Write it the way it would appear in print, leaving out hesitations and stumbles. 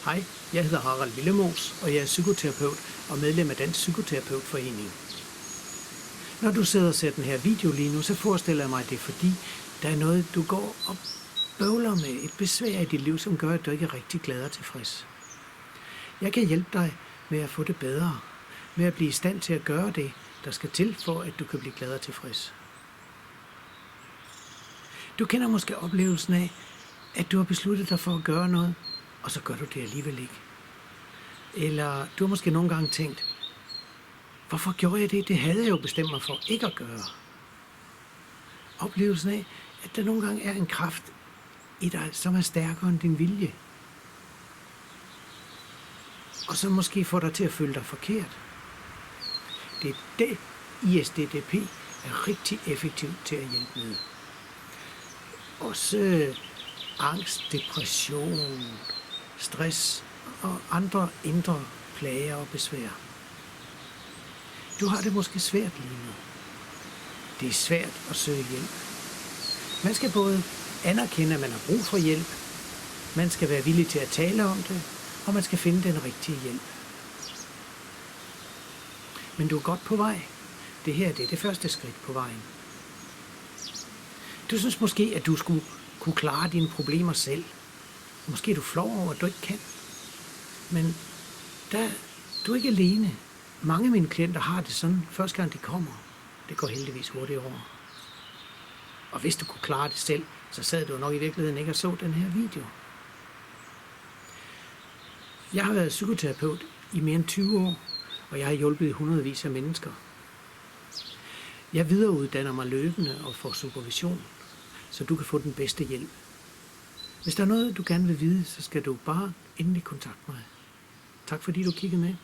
Hej, jeg hedder Harald Willemoes, og jeg er psykoterapeut og medlem af Dansk Psykoterapeutforening. Når du sidder og ser den her video lige nu, så forestiller jeg mig, at det er fordi, der er noget, du går og bøvler med, et besvær i dit liv, som gør, at du ikke er rigtig glad og tilfreds. Jeg kan hjælpe dig med at få det bedre, med at blive i stand til at gøre det, der skal til for, at du kan blive glad og tilfreds. Du kender måske oplevelsen af, at du har besluttet dig for at gøre noget, og så gør du det alligevel ikke. Eller du har måske nogle gange tænkt, hvorfor gjorde jeg det? Det havde jeg jo bestemt mig for ikke at gøre. Oplevelsen af, at der nogle gange er en kraft i dig, som er stærkere end din vilje. Og som måske får dig til at føle dig forkert. Det er det, ISDDP er rigtig effektivt til at hjælpe med. Også angst, depression, stress og andre indre plager og besvær. Du har det måske svært lige nu. Det er svært at søge hjælp. Man skal både anerkende, at man har brug for hjælp, man skal være villig til at tale om det, og man skal finde den rigtige hjælp. Men du er godt på vej. Det her det er det første skridt på vejen. Du synes måske, at du skulle kunne klare dine problemer selv. Måske er du flov over, at du ikke kan. Men du er ikke alene. Mange af mine klienter har det sådan, første gang de kommer. Det går heldigvis hurtigt over. Og hvis du kunne klare det selv, så sad du nok i virkeligheden ikke og så den her video. Jeg har været psykoterapeut i mere end 20 år, og jeg har hjulpet hundredvis af mennesker. Jeg videreuddanner mig løbende og får supervision, så du kan få den bedste hjælp. Hvis der er noget, du gerne vil vide, så skal du bare endelig kontakte mig. Tak fordi du kiggede med.